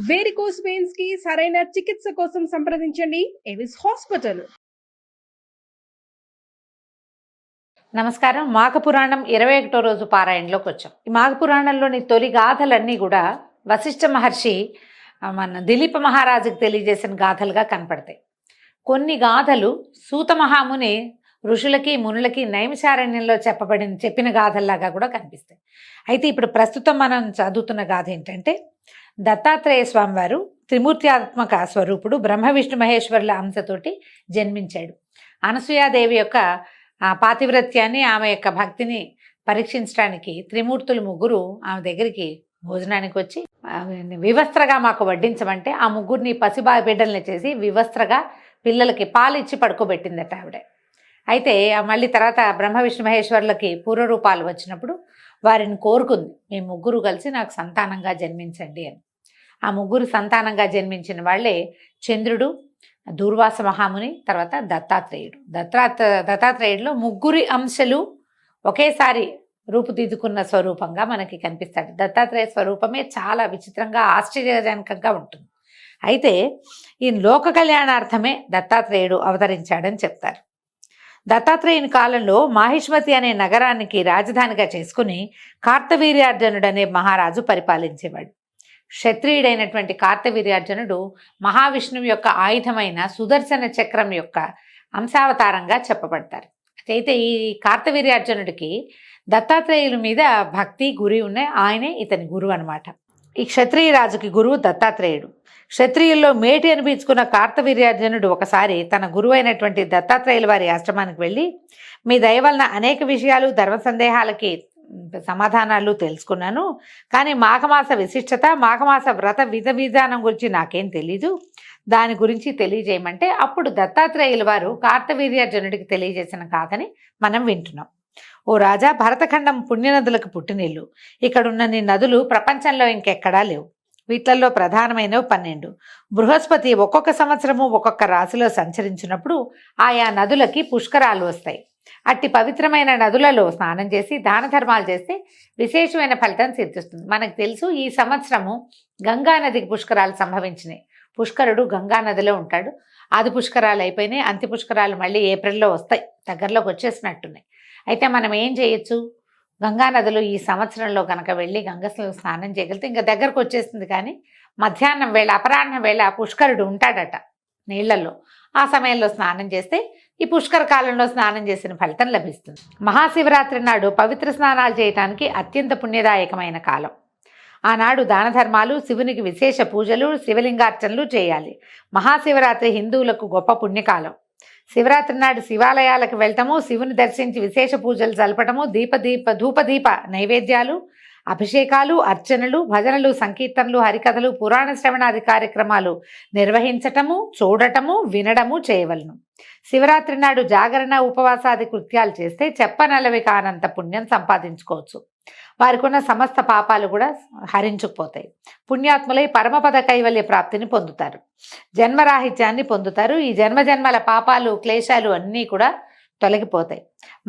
Varicose veins కి సరైన చికిత్స కోసం సంప్రదించండి ఎవిస్ హాస్పిటల్. నమస్కారం. మాఘపురాణం 21వ రోజు పారాయణలోకి వచ్చాం. ఈ మాఘపురాణంలోని తొలి గాథలన్నీ కూడా వశిష్ఠ మహర్షి మన దిలీప మహారాజుకు తెలియజేసిన గాథలుగా కనపడతాయి. కొన్ని గాథలు సూత మహాముని ఋషులకి మునులకి నైమిషారణ్యంలో చెప్పిన గాథల్లాగా కూడా కనిపిస్తాయి. అయితే ఇప్పుడు ప్రస్తుతం మనం చదువుతున్న గాథ ఏంటంటే, దత్తాత్రేయ స్వామివారు త్రిమూర్త్యాత్మక స్వరూపుడు బ్రహ్మ విష్ణు మహేశ్వరుల అంశతోటి జన్మించాడు. అనసూయాదేవి యొక్క పాతివ్రత్యాన్ని, ఆమె యొక్క భక్తిని పరీక్షించడానికి త్రిమూర్తులు ముగ్గురు ఆమె దగ్గరికి భోజనానికి వచ్చి వివస్త్రగా మాకు వడ్డించమంటే ఆ ముగ్గురిని పసిబా బిడ్డల్ని చేసి వివస్త్రగా పిల్లలకి పాలు ఇచ్చి పడుకోబెట్టిందట ఆవిడ. అయితే మళ్ళీ తర్వాత బ్రహ్మ విష్ణు మహేశ్వరులకి పూర్వరూపాలు వచ్చినప్పుడు వారిని కోరుకుంది, మీ ముగ్గురు కలిసి నాకు సంతానంగా జన్మించండి అని. ఆ ముగ్గురు సంతానంగా జన్మించిన వాళ్ళే చంద్రుడు, దూర్వాస మహాముని, తర్వాత దత్తాత్రేయుడు. దత్తాత్రేయుడిలో ముగ్గురి అంశలు ఒకేసారి రూపుదిద్దుకున్న స్వరూపంగా మనకి కనిపిస్తాడు. దత్తాత్రేయ స్వరూపమే చాలా విచిత్రంగా ఆశ్చర్యజనకంగా ఉంటుంది. అయితే ఈ లోక కళ్యాణార్థమే దత్తాత్రేయుడు అవతరించాడని చెప్తారు. దత్తాత్రేయుని కాలంలో మాహిష్మతి అనే నగరానికి రాజధానిగా చేసుకుని కార్తవీర్యార్జునుడు అనే మహారాజు పరిపాలించేవాడు. క్షత్రియుడైనటువంటి కార్తవీర్యార్జునుడు మహావిష్ణువు యొక్క ఆయుధమైన సుదర్శన చక్రం యొక్క అంశావతారంగా చెప్పబడతారు. అయితే ఈ కార్తవీర్యార్జునుడికి దత్తాత్రేయుల మీద భక్తి గురి ఉన్నాయి. ఆయనే ఇతని గురువు అనమాట. ఈ క్షత్రియ రాజుకి గురువు దత్తాత్రేయుడు. క్షత్రియుల్లో మేటి అనిపించుకున్న కార్తవీర్యార్జునుడు ఒకసారి తన గురువైనటువంటి దత్తాత్రేయుల వారి ఆశ్రమానికి వెళ్ళి, మీ దయ వలన అనేక విషయాలు ధర్మ సందేహాలకి సమాధానాలు తెలుసుకున్నాను, కానీ మాఘమాస విశిష్టత, మాఘమాస వ్రత విధానం గురించి నాకేం తెలీదు, దాని గురించి తెలియజేయమంటే అప్పుడు దత్తాత్రేయుల వారు కార్తవీర్యార్జునుడికి తెలియజేసిన గాథని మనం వింటున్నాం. ఓ రాజా, భరతఖండం పుణ్యనదులకు పుట్టినిల్లు. ఇక్కడున్నన్ని నదులు ప్రపంచంలో ఇంకెక్కడా లేవు. వీటిల్లో ప్రధానమైనవి 12. బృహస్పతి ఒక్కొక్క సంవత్సరము ఒక్కొక్క రాశిలో సంచరించినప్పుడు ఆయా నదులకి పుష్కరాలు వస్తాయి. అట్టి పవిత్రమైన నదులలో స్నానం చేసి దాన ధర్మాలు చేస్తే విశేషమైన ఫలితం సిద్ధిస్తుంది. మనకు తెలుసు, ఈ సంవత్సరము గంగా నదికి పుష్కరాలు సంభవించినాయి. పుష్కరుడు గంగా నదిలో ఉంటాడు. ఆది పుష్కరాలు అయిపోయినాయి, అంత్య పుష్కరాలు మళ్ళీ ఏప్రిల్లో వస్తాయి, దగ్గరలోకి వచ్చేసినట్టున్నాయి. అయితే మనం ఏం చేయొచ్చు, గంగా నదిలో ఈ సంవత్సరంలో కనుక వెళ్ళి గంగలో స్నానం చేయగలిగితే ఇంకా దగ్గరకు వచ్చేస్తుంది. కానీ మధ్యాహ్నం వేళ, అపరాహ్నం వేళ పుష్కరుడు ఉంటాడట నీళ్లలో. ఆ సమయంలో స్నానం చేస్తే ఈ పుష్కర కాలంలో స్నానం చేసిన ఫలితం లభిస్తుంది. మహాశివరాత్రి నాడు పవిత్ర స్నానాలు చేయటానికి అత్యంత పుణ్యదాయకమైన కాలం. ఆనాడు దాన ధర్మాలు, శివునికి విశేష పూజలు, శివలింగార్చనలు చేయాలి. మహాశివరాత్రి హిందువులకు గొప్ప పుణ్యకాలం. శివరాత్రి నాడు శివాలయాలకు వెళ్ళటము, శివుని దర్శించి విశేష పూజలు జరపటము, ధూపదీప నైవేద్యాలు, అభిషేకాలు, అర్చనలు, భజనలు, సంకీర్తనలు, హరికథలు, పురాణ శ్రవణాది కార్యక్రమాలు నిర్వహించటము, చూడటము, వినడము చేయవలను. శివరాత్రి నాడు జాగరణ, ఉపవాసాది కృత్యాలు చేస్తే చెప్పనలవి కానంత పుణ్యం సంపాదించుకోవచ్చు. వారికి ఉన్న సమస్త పాపాలు కూడా హరించుకుపోతాయి. పుణ్యాత్ములై పరమపద కైవల్య ప్రాప్తిని పొందుతారు, జన్మరాహిత్యాన్ని పొందుతారు. ఈ జన్మజన్మల పాపాలు, క్లేశాలు అన్నీ కూడా తొలగిపోతాయి.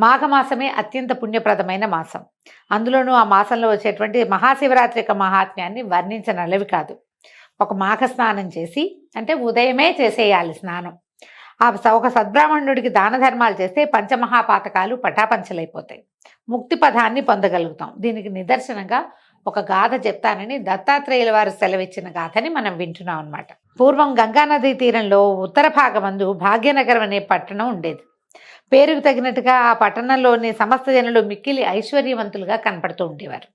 మాఘమాసమే అత్యంత పుణ్యప్రదమైన మాసం. అందులోనూ ఆ మాసంలో వచ్చేటువంటి మహాశివరాత్రి యొక్క మహాత్మ్యాన్ని వర్ణించనలవి కాదు. ఒక మాఘ స్నానం చేసి, అంటే ఉదయమే చేసేయాలి స్నానం. ఒక సద్బ్రాహ్మణుడికి దాన ధర్మాలు చేస్తే పంచమహాపాతకాలు పటాపంచలైపోతాయి, ముక్తి పదాన్ని పొందగలుగుతాం. దీనికి నిదర్శనంగా ఒక గాథ చెప్తానని దత్తాత్రేయుల వారు సెలవిచ్చిన గాథని మనం వింటున్నాం అన్నమాట. పూర్వం గంగానదీ తీరంలో ఉత్తర భాగమందు భాగ్యనగరం అనే పట్టణం ఉండేది. పేరుకు తగినట్టుగా ఆ పట్టణంలోని సమస్త జనులు మిక్కిలి ఐశ్వర్యవంతులుగా కనపడుతూ ఉండేవారు.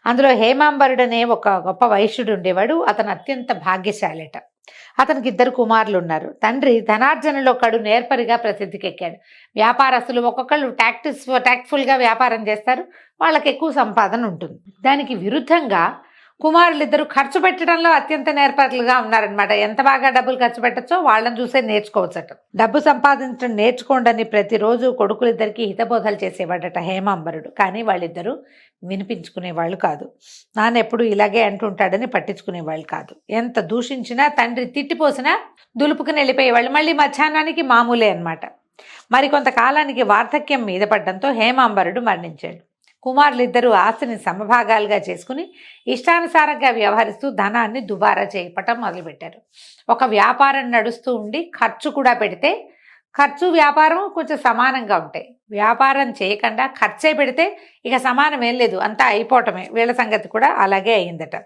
అందులో హేమాంబరుడనే ఒక గొప్ప వైశ్యుడు ఉండేవాడు. అతను అత్యంత భాగ్యశాలిట. అతనికి 2 కుమారులు ఉన్నారు. తండ్రి ధనార్జనలో కడు నేర్పరిగా ప్రసిద్ధికెక్కాడు. వ్యాపారస్తులు ఒక్కొక్కళ్ళు ట్యాక్ట్ఫుల్గా వ్యాపారం చేస్తారు, వాళ్ళకి ఎక్కువ సంపాదన ఉంటుంది. దానికి విరుద్ధంగా కుమారులిద్దరూ ఖర్చు పెట్టడంలో అత్యంత నేర్పరులుగా ఉన్నారనమాట. ఎంత బాగా డబ్బులు ఖర్చు పెట్టచ్చో వాళ్ళని చూసే నేర్చుకోవచ్చట. డబ్బు సంపాదించడం నేర్చుకోండి ప్రతిరోజు కొడుకులిద్దరికీ హితబోధలు చేసేవాడట హేమాంబరుడు. కానీ వాళ్ళిద్దరూ వినిపించుకునేవాళ్ళు కాదు. నాన్న ఎప్పుడు ఇలాగే అంటుంటాడని పట్టించుకునేవాళ్ళు కాదు. ఎంత దూషించినా, తండ్రి తిట్టిపోసినా దులుపుకుని వెళ్ళిపోయేవాళ్ళు. మళ్ళీ మధ్యాహ్నానికి మామూలే అనమాట. మరికొంతకాలానికి వార్ధక్యం మీద పడ్డంతో హేమాంబరుడు మరణించాడు. కుమారులిద్దరూ ఆస్తిని సమభాగాలుగా చేసుకుని ఇష్టానుసారంగా వ్యవహరిస్తూ ధనాన్ని దుబారా చేయటం మొదలుపెట్టారు. ఒక వ్యాపారం నడుస్తూ ఉండి ఖర్చు కూడా పెడితే ఖర్చు వ్యాపారం కొంచెం సమానంగా ఉంటాయి. వ్యాపారం చేయకుండా ఖర్చే పెడితే ఇక సమానం ఏం లేదు, అంతా అయిపోవటమే. వీళ్ళ సంగతి కూడా అలాగే అయిందట.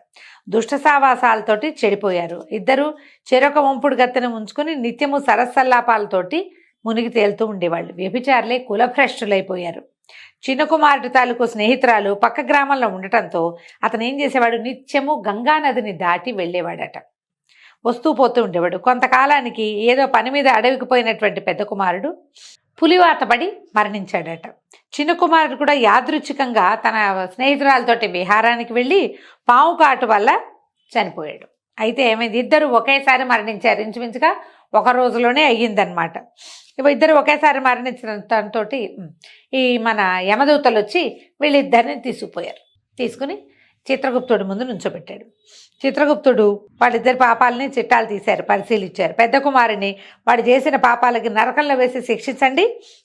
దుష్ట సావాసాలతోటి చెడిపోయారు. ఇద్దరు చెరొక వంపుడు గత్తెను ఉంచుకుని నిత్యము సరస్సల్లాపాలతోటి మునిగి తేలుతూ ఉండేవాళ్ళు. వ్యభిచారులే కులభ్రష్టులైపోయారు. చిన్న కుమారుడు తాలూకు స్నేహితురాలు పక్క గ్రామంలో ఉండటంతో అతను ఏం చేసేవాడు, నిత్యము గంగా నదిని దాటి వెళ్ళేవాడట. వస్తూ పోతూ ఉండేవాడు. కొంతకాలానికి ఏదో పని మీద అడవికి పోయినటువంటి పెద్ద కుమారుడు పులివాత పడి మరణించాడట. చిన్న కుమారుడు కూడా యాదృచ్ఛికంగా తన స్నేహితురాలతోటి విహారానికి వెళ్ళి పాము కాటు వల్ల చనిపోయాడు. అయితే ఏమైంది, ఇద్దరు ఒకేసారి మరణించారు. ఇంచుమించుగా ఒక రోజులోనే అయ్యిందనమాట. ఇద్దరు ఒకేసారి మరణించడంతో ఈ మన యమదూతలు వచ్చి వీళ్ళిద్దరిని తీసుకుపోయారు. తీసుకుని చిత్రగుప్తుడి ముందు నుంచోబెట్టాడు. చిత్రగుప్తుడు వాళ్ళిద్దరి పాపాలని చిట్టాలు తీశారు, పరిశీలించారు. పెద్ద కుమారుని వాడు చేసిన పాపాలకి నరకంలో వేసి శిక్షించండి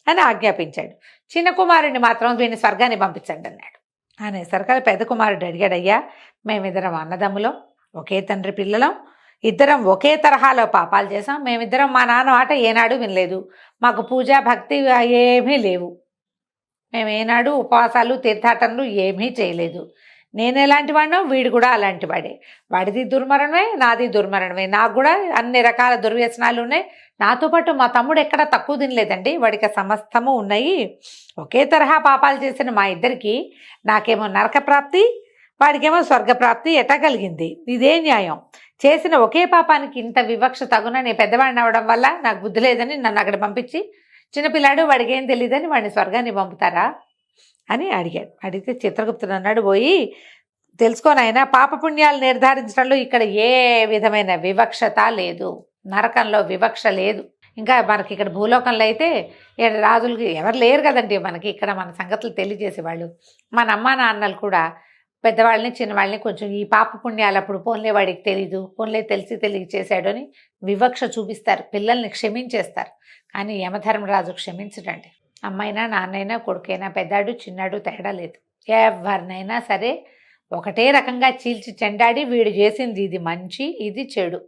అని ఆజ్ఞాపించాడు. చిన్న కుమారుని మాత్రం వీడిని స్వర్గాన్ని పంపించండి అన్నాడు. అనేసరికి పెద్ద కుమారుడు అడిగాడు, అయ్యా మేమిద్దరం అన్నదమ్ములం, ఒకే తండ్రి పిల్లలం, ఇద్దరం ఒకే తరహాలో పాపాలు చేసాం. మేమిద్దరం మా నాన్న మాట ఏనాడు వినలేదు. మాకు పూజ భక్తి ఏమీ లేవు. మేము ఏనాడు ఉపవాసాలు తీర్థాటనలు ఏమీ చేయలేదు. నేను ఎలాంటి వాడినో వీడు కూడా అలాంటి వాడే. వాడిది దుర్మరణమే, నాది దుర్మరణమే. నాకు కూడా అన్ని రకాల దుర్వ్యసనాలు ఉన్నాయి. నాతో పాటు మా తమ్ముడు ఎక్కడ తక్కువ తినలేదండి, వాడికి సమస్తము ఉన్నాయి. ఒకే తరహా పాపాలు చేసిన మా ఇద్దరికి నాకేమో నరక ప్రాప్తి, వాడికేమో స్వర్గప్రాప్తి ఎట్టా కలిగింది? ఇదే న్యాయం? చేసిన ఒకే పాపానికి ఇంత వివక్ష తగున నేను పెద్దవాడిని అవ్వడం వల్ల నాకు బుద్ధి లేదని నన్ను అక్కడ పంపించి చిన్నపిల్లాడు వాడికి ఏం తెలియదని వాడిని స్వర్గాన్ని పంపుతారా అని అడిగాడు. అడిగితే చిత్రగుప్తుడు అన్నాడు, పోయి తెలుసుకోనైనా పాపపుణ్యాలు నిర్ధారించడంలో ఇక్కడ ఏ విధమైన వివక్షత లేదు, నరకంలో వివక్ష లేదు. ఇంకా మనకి ఇక్కడ భూలోకంలో అయితే రాజులకి ఎవరు లేరు కదండి, మనకి ఇక్కడ మన సంగతులు తెలియజేసేవాళ్ళు. మన అమ్మా నాన్నలు కూడా పెద్దవాళ్ళని చిన్నవాళ్ళని కొంచెం ఈ పాప పుణ్యాలు అప్పుడు పోన్లే వాడికి తెలీదు, పోన్లే తెలిసి తెలియచేశాడు అని వివక్ష చూపిస్తారు, పిల్లల్ని క్షమించేస్తారు. కానీ యమధర్మరాజు క్షమించడండి. అమ్మైనా నాన్నైనా కొడుకైనా పెద్దాడు చిన్నాడు తేడా లేదు. ఎవరినైనా సరే ఒకటే రకంగా చీల్చి చెండాడి వీడు చేసింది ఇది మంచి ఇది చెడు,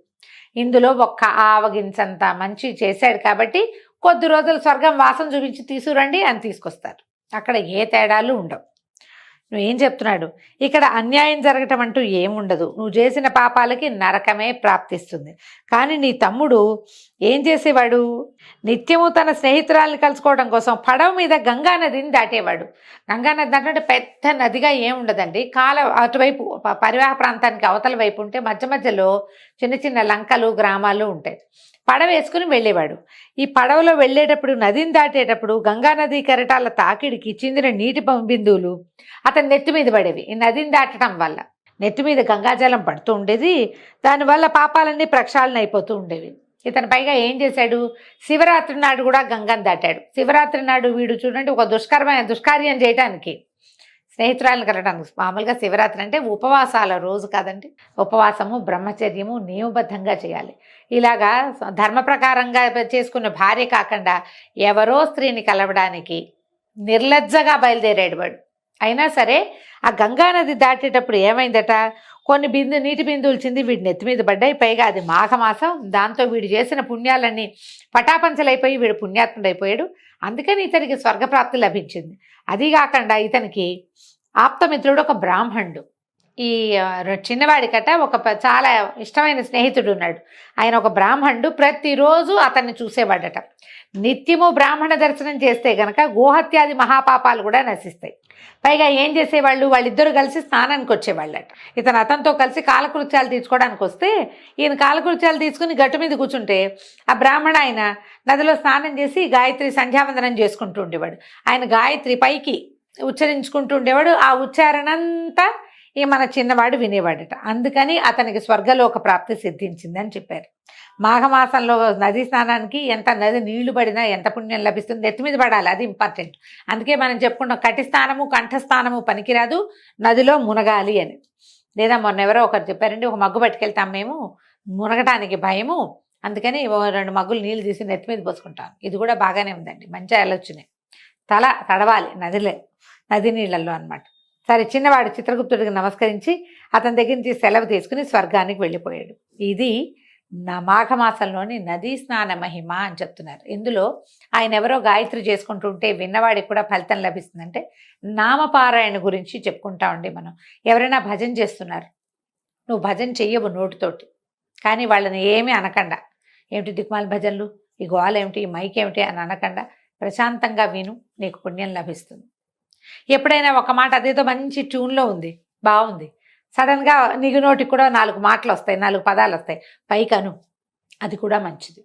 ఇందులో ఒక్క ఆవగించంత మంచి చేశాడు కాబట్టి కొద్ది రోజులు స్వర్గం వాసన చూపించి తీసుకురండి అని తీసుకొస్తారు. అక్కడ ఏ తేడాలు ఉండవు. నువ్వేం చెప్తున్నాడు, ఇక్కడ అన్యాయం జరగటం అంటూ ఏముండదు. నువ్వు చేసిన పాపాలకి నరకమే ప్రాప్తిస్తుంది. కానీ నీ తమ్ముడు ఏం చేసేవాడు, నిత్యము తన స్నేహితురాల్ని కలుసుకోవడం కోసం పడవ మీద గంగా నదిని దాటేవాడు. గంగా నది అంటే పెద్ద నదిగా ఏముండదండి, అటువైపు పరివాహ ప్రాంతానికి అవతల వైపు ఉంటే మధ్య మధ్యలో చిన్న చిన్న లంకలు గ్రామాలు ఉంటాయి. పడవ వేసుకుని వెళ్ళేవాడు. ఈ పడవలో వెళ్ళేటప్పుడు నదిని దాటేటప్పుడు గంగా నదీ కెరటాల తాకిడికి చిందిన నీటి బిందువులు అతని నెత్తి మీద పడేవి. ఈ నదిని దాటడం వల్ల నెత్తి మీద గంగాజలం పడుతూ ఉండేది. దానివల్ల పాపాలన్నీ ప్రక్షాళన అయిపోతూ ఉండేవి. ఇతను పైగా ఏం చేశాడు, శివరాత్రి నాడు కూడా గంగను దాటాడు. శివరాత్రి నాడు వీడు చూడండి ఒక దుష్కార్యం చేయడానికి స్నేహితురాలను కలగడానికి. మామూలుగా శివరాత్రి అంటే ఉపవాసాల రోజు కాదండి, ఉపవాసము బ్రహ్మచర్యము నియమబద్ధంగా చేయాలి. ఇలాగా ధర్మ ప్రకారంగా చేసుకున్న భార్య కాకుండా ఎవరో స్త్రీని కలవడానికి నిర్లజ్జగా బయలుదేరాడు వాడు. అయినా సరే ఆ గంగానది దాటేటప్పుడు ఏమైందట, కొన్ని నీటి బిందువులు చింది వీడి నెత్తి మీద పడ్డాయి. పైగా అది మాఘమాసం, దాంతో వీడు చేసిన పుణ్యాలన్నీ పటాపంచలైపోయి వీడు పుణ్యాత్ముడైపోయాడు. అందుకని ఇతనికి స్వర్గప్రాప్తి లభించింది. అది కాకుండా ఇతనికి ఆప్తమిత్రుడు ఒక బ్రాహ్మణుడు. ఈ చిన్నవాడికట ఒక చాలా ఇష్టమైన స్నేహితుడు ఉన్నాడు. ఆయన ఒక బ్రాహ్మణుడు, ప్రతిరోజు అతన్ని చూసేవాడట. నిత్యము బ్రాహ్మణ దర్శనం చేస్తే గనక గోహత్యాది మహాపాపాలు కూడా నశిస్తాయి. పైగా ఏం చేసేవాళ్ళు, వాళ్ళిద్దరూ కలిసి స్నానానికి వచ్చేవాళ్ళట. అతనితో కలిసి కాలకృత్యాలు తీర్చుకోవడానికి వస్తే ఈయన కాలకృత్యాలు తీసుకుని గట్టు మీద కూర్చుంటే ఆ బ్రాహ్మణ ఆయన నదిలో స్నానం చేసి గాయత్రి సంధ్యావందనం చేసుకుంటూ ఉండేవాడు. ఆయన గాయత్రి పైకి ఉచ్చరించుకుంటూ ఉండేవాడు. ఆ ఉచ్చారణంతా ఈ మన చిన్నవాడు వినేవాడట. అందుకని అతనికి స్వర్గలోక ప్రాప్తి సిద్ధించిందని చెప్పారు. మాఘమాసంలో నదీ స్నానానికి ఎంత నది నీళ్లు పడినా ఎంత పుణ్యం లభిస్తుంది, నెత్తి మీద పడాలి, అది ఇంపార్టెంట్. అందుకే మనం చెప్పుకున్నాం కటిస్థానము కంఠస్థానము పనికిరాదు, నదిలో మునగాలి అని. లేదా మొన్న ఎవరో ఒకరు చెప్పారండి, ఒక మగ్గు పట్టుకెళ్తాం మేము, మునగటానికి భయము, అందుకని 2 మగ్గులు నీళ్ళు తీసి నెత్తి మీద పోసుకుంటాం. ఇది కూడా బాగానే ఉందండి, మంచి ఆలోచనే. తల తడవాలి నదిలే, నది నీళ్ళల్లో అన్నమాట. సరే, చిన్నవాడు చిత్రగుప్తుడికి నమస్కరించి అతని దగ్గర నుంచి సెలవు తీసుకుని స్వర్గానికి వెళ్ళిపోయాడు. ఇది మాఘమాసంలోని నదీ స్నాన మహిమ అని చెప్తున్నారు. ఇందులో ఆయన ఎవరో గాయత్రి చేసుకుంటుంటే విన్నవాడికి కూడా ఫలితం లభిస్తుందంటే నామపారాయణ గురించి చెప్పుకుంటా ఉండి మనం ఎవరైనా భజన చేస్తున్నారు, నువ్వు భజన చెయ్యవు నోటితోటి, కానీ వాళ్ళని ఏమీ అనకుండా, ఏమిటి దిక్మాల భజనలు, ఈ గోల ఏమిటి, ఈ మైక్ ఏమిటి అని అనకుండా ప్రశాంతంగా విను, నీకు పుణ్యం లభిస్తుంది. ఎప్పుడైనా ఒక మాట అదేదో మంచి ట్యూన్లో ఉంది, బాగుంది, సడన్గా నీకు నోటికి కూడా 4 మాటలు వస్తాయి, 4 పదాలు వస్తాయి, పైకను, అది కూడా మంచిది.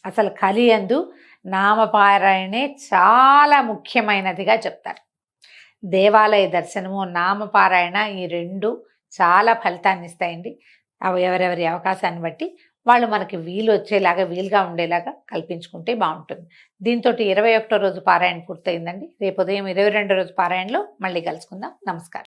అసలు కలియందు నామపారాయణే చాలా ముఖ్యమైనదిగా చెప్తారు. దేవాలయ దర్శనము, నామపారాయణ ఈ 2 చాలా ఫలితాన్ని ఇస్తాయండి. అవి ఎవరెవరి అవకాశాన్ని బట్టి వాళ్ళు మనకి వీలు వచ్చేలాగా, వీలుగా ఉండేలాగా కల్పించుకుంటే బాగుంటుంది. దీంతో 21వ రోజు పారాయణ పూర్తయిందండి. రేపు ఉదయం 22వ రోజు పారాయణలో మళ్ళీ కలుసుకుందాం. నమస్కారం.